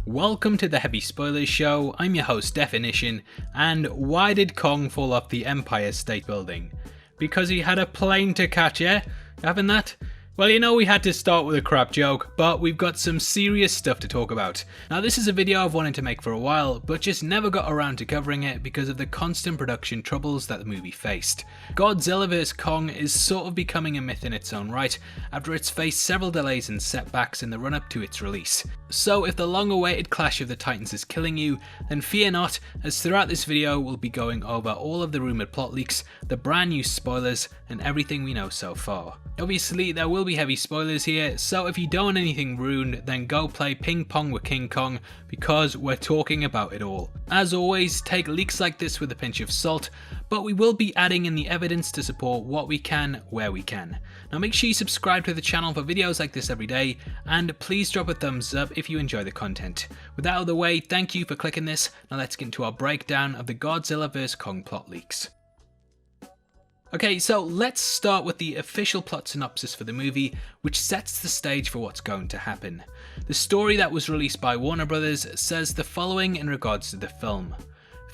Welcome to the Heavy Spoilers Show. I'm your host Definition, and why did Kong fall off the Empire State Building? Because he had a plane to catch, eh? Having that? Well, you know we had to start with a crap joke, but we've got some serious stuff to talk about. Now this is a video I've wanted to make for a while, but just never got around to covering it because of the constant production troubles that the movie faced. Godzilla vs Kong is sort of becoming a myth in its own right, after it's faced several delays and setbacks in the run up to its release. So if the long awaited clash of the titans is killing you, then fear not, as throughout this video we'll be going over all of the rumoured plot leaks, the brand new spoilers, and everything we know so far. Obviously there will be heavy spoilers here, so if you don't want anything ruined, then go play ping pong with King Kong, because we're talking about it all. As always, take leaks like this with a pinch of salt, but we will be adding in the evidence to support what we can, where we can. Now make sure you subscribe to the channel for videos like this every day, and please drop a thumbs up if you enjoy the content. With that out of the way, thank you for clicking this. Now let's get into our breakdown of the Godzilla vs Kong plot leaks. Okay, so let's start with the official plot synopsis for the movie, which sets the stage for what's going to happen. The story that was released by Warner Brothers says the following in regards to the film.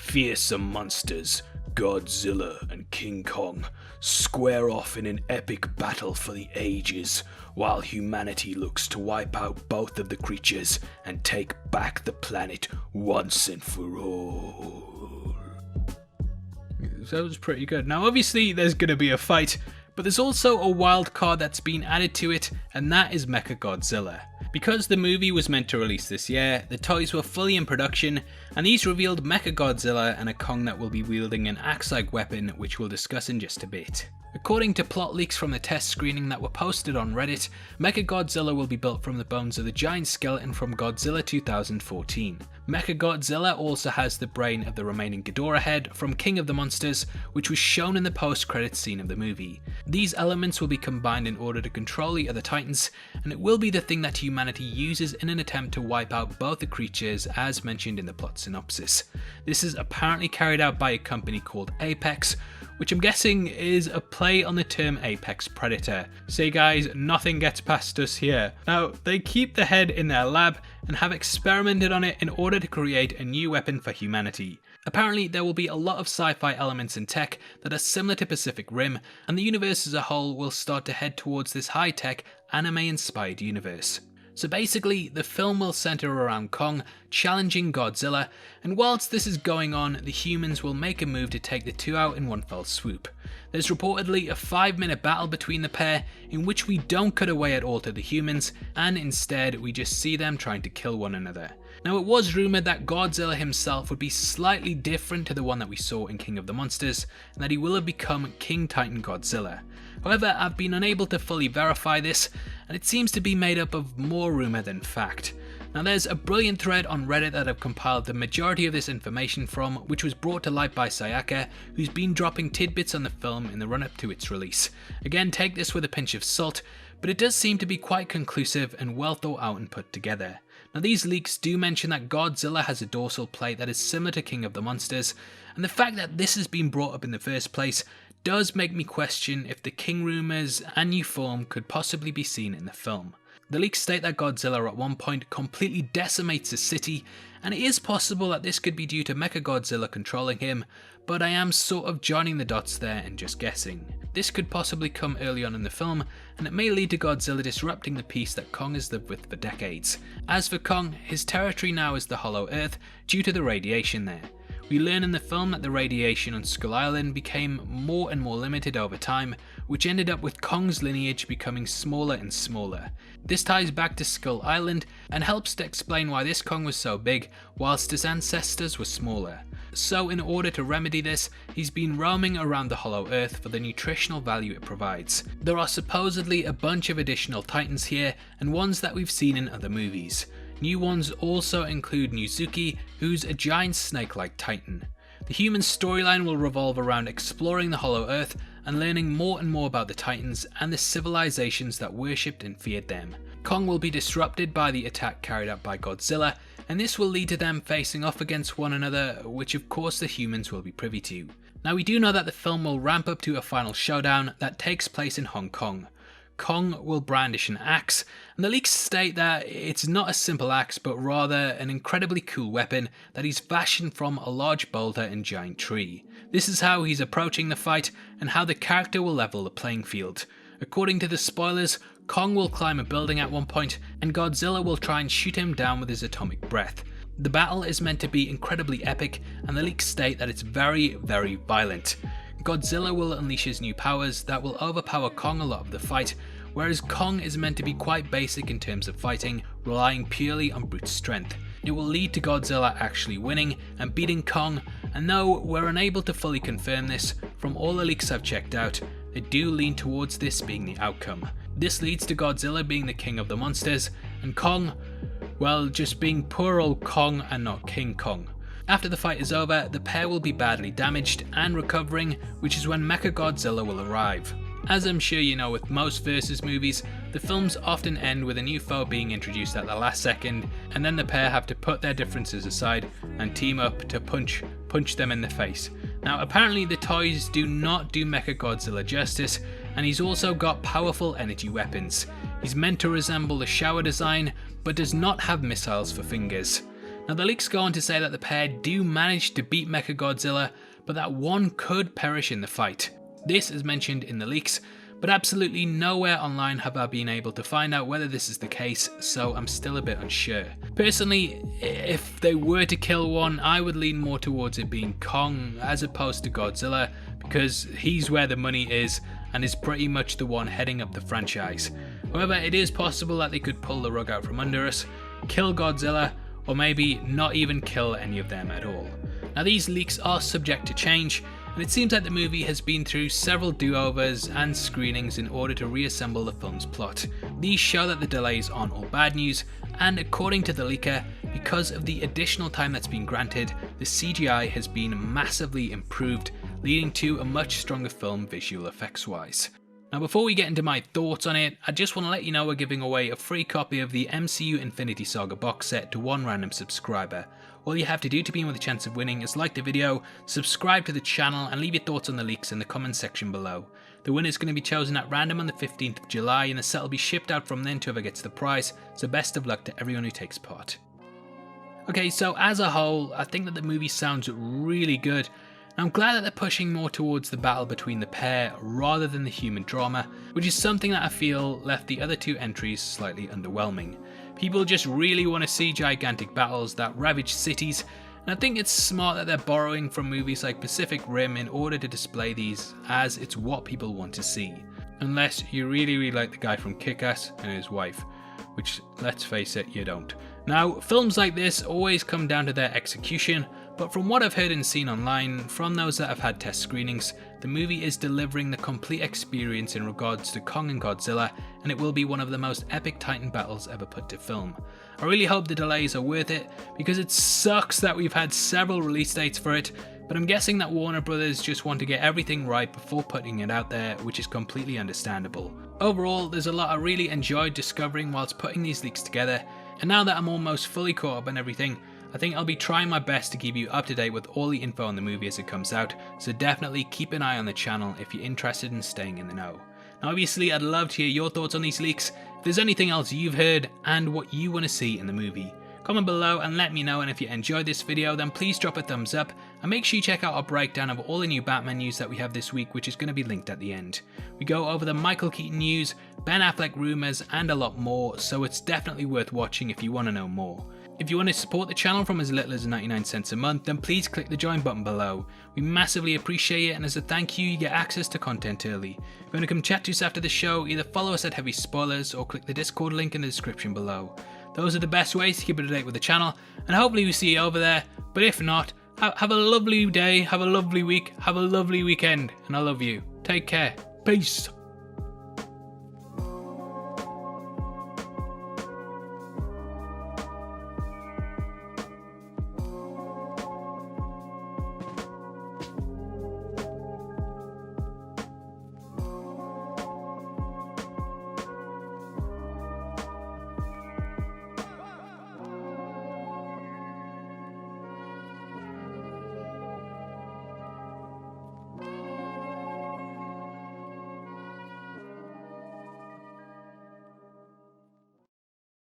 Fearsome monsters, Godzilla and King Kong, square off in an epic battle for the ages, while humanity looks to wipe out both of the creatures and take back the planet once and for all. That was pretty good. Now obviously there's going to be a fight, but there's also a wild card that's been added to it, and that is Mecca Godzilla. Because the movie was meant to release this year, the toys were fully in production, and these revealed Mecca Godzilla and a Kong that will be wielding an axe-like weapon, which we'll discuss in just a bit. According to plot leaks from the test screening that were posted on Reddit, MechaGodzilla will be built from the bones of the giant skeleton from Godzilla 2014. MechaGodzilla also has the brain of the remaining Ghidorah head from King of the Monsters, which was shown in the post-credits scene of the movie. These elements will be combined in order to control the other titans, and it will be the thing that humanity uses in an attempt to wipe out both the creatures as mentioned in the plot synopsis. This is apparently carried out by a company called Apex, which I'm guessing is a play on the term apex predator. Say guys, nothing gets past us here. Now, they keep the head in their lab and have experimented on it in order to create a new weapon for humanity. Apparently there will be a lot of sci-fi elements in tech that are similar to Pacific Rim, and the universe as a whole will start to head towards this high-tech, anime-inspired universe. So basically, the film will centre around Kong challenging Godzilla, and whilst this is going on, the humans will make a move to take the two out in one fell swoop. There's reportedly a 5-minute battle between the pair, in which we don't cut away at all to the humans, and instead we just see them trying to kill one another. Now it was rumoured that Godzilla himself would be slightly different to the one that we saw in King of the Monsters, and that he will have become King Titan Godzilla. However, I've been unable to fully verify this, and it seems to be made up of more rumour than fact. Now there's a brilliant thread on Reddit that I've compiled the majority of this information from, which was brought to light by Sayaka, who's been dropping tidbits on the film in the run up to its release. Again, take this with a pinch of salt, but it does seem to be quite conclusive and well thought out and put together. Now these leaks do mention that Godzilla has a dorsal plate that is similar to King of the Monsters, and the fact that this has been brought up in the first place does make me question if the King rumours and new form could possibly be seen in the film. The leaks state that Godzilla at one point completely decimates a city, and it is possible that this could be due to MechaGodzilla controlling him, but I am sort of joining the dots there and just guessing. This could possibly come early on in the film, and it may lead to Godzilla disrupting the peace that Kong has lived with for decades. As for Kong, his territory now is the Hollow Earth due to the radiation there. We learn in the film that the radiation on Skull Island became more and more limited over time, which ended up with Kong's lineage becoming smaller and smaller. This ties back to Skull Island and helps to explain why this Kong was so big whilst his ancestors were smaller. So in order to remedy this, he's been roaming around the Hollow Earth for the nutritional value it provides. There are supposedly a bunch of additional titans here, and ones that we've seen in other movies. New ones also include Nuzuki, who's a giant snake-like titan. The human storyline will revolve around exploring the Hollow Earth and learning more and more about the Titans and the civilizations that worshipped and feared them. Kong will be disrupted by the attack carried out by Godzilla, and this will lead to them facing off against one another, which of course the humans will be privy to. Now we do know that the film will ramp up to a final showdown that takes place in Hong Kong. Kong will brandish an axe, and the leaks state that it's not a simple axe but rather an incredibly cool weapon that he's fashioned from a large boulder and giant tree. This is how he's approaching the fight and how the character will level the playing field. According to the spoilers, Kong will climb a building at one point and Godzilla will try and shoot him down with his atomic breath. The battle is meant to be incredibly epic and the leaks state that it's very violent. Godzilla will unleash his new powers that will overpower Kong a lot of the fight, whereas Kong is meant to be quite basic in terms of fighting, relying purely on brute strength. It will lead to Godzilla actually winning and beating Kong, and though we're unable to fully confirm this, from all the leaks I've checked out, they do lean towards this being the outcome. This leads to Godzilla being the king of the monsters, and Kong, well, just being poor old Kong and not King Kong. After the fight is over, the pair will be badly damaged and recovering, which is when Mecca Godzilla will arrive. As I'm sure you know with most versus movies, the films often end with a new foe being introduced at the last second, and then the pair have to put their differences aside and team up to punch them in the face. Now apparently the toys do not do MechaGodzilla justice, and he's also got powerful energy weapons. He's meant to resemble the shower design, but does not have missiles for fingers. Now the leaks go on to say that the pair do manage to beat MechaGodzilla, but that one could perish in the fight. This is mentioned in the leaks, but absolutely nowhere online have I been able to find out whether this is the case, so I'm still a bit unsure. Personally, if they were to kill one, I would lean more towards it being Kong as opposed to Godzilla, because he's where the money is and is pretty much the one heading up the franchise. However, it is possible that they could pull the rug out from under us, kill Godzilla, or maybe not even kill any of them at all. Now these leaks are subject to change, and it seems like the movie has been through several do-overs and screenings in order to reassemble the film's plot. These show that the delays aren't all bad news, and according to the leaker, because of the additional time that's been granted, the CGI has been massively improved, leading to a much stronger film visual effects wise. Now before we get into my thoughts on it, I just want to let you know we're giving away a free copy of the MCU Infinity Saga box set to one random subscriber. All you have to do to be in with a chance of winning is like the video, subscribe to the channel and leave your thoughts on the leaks in the comment section below. The winner is going to be chosen at random on the 15th of July and the set will be shipped out from then to whoever gets the prize, so best of luck to everyone who takes part. Okay, so as a whole, I think that the movie sounds really good. I'm glad that they're pushing more towards the battle between the pair rather than the human drama, which is something that I feel left the other two entries slightly underwhelming. People just really want to see gigantic battles that ravage cities, and I think it's smart that they're borrowing from movies like Pacific Rim in order to display these, as it's what people want to see. Unless you really like the guy from Kick-Ass and his wife, which, let's face it, you don't. Now, films like this always come down to their execution, but from what I've heard and seen online, from those that have had test screenings, the movie is delivering the complete experience in regards to Kong and Godzilla, and it will be one of the most epic Titan battles ever put to film. I really hope the delays are worth it, because it sucks that we've had several release dates for it, but I'm guessing that Warner Brothers just want to get everything right before putting it out there, which is completely understandable. Overall, there's a lot I really enjoyed discovering whilst putting these leaks together, and now that I'm almost fully caught up on everything, I think I'll be trying my best to keep you up to date with all the info on the movie as it comes out, so definitely keep an eye on the channel if you're interested in staying in the know. Now obviously I'd love to hear your thoughts on these leaks, if there's anything else you've heard and what you want to see in the movie. Comment below and let me know, and if you enjoyed this video then please drop a thumbs up and make sure you check out our breakdown of all the new Batman news that we have this week, which is going to be linked at the end. We go over the Michael Keaton news, Ben Affleck rumours and a lot more, so it's definitely worth watching if you want to know more. If you want to support the channel from as little as 99 cents a month, then please click the join button below. We massively appreciate it, and as a thank you, you get access to content early. If you want to come chat to us after the show, either follow us at Heavy Spoilers or click the Discord link in the description below. Those are the best ways to keep up to date with the channel, and hopefully we see you over there, but if not, have a lovely day, have a lovely week, have a lovely weekend, and I love you. Take care. Peace.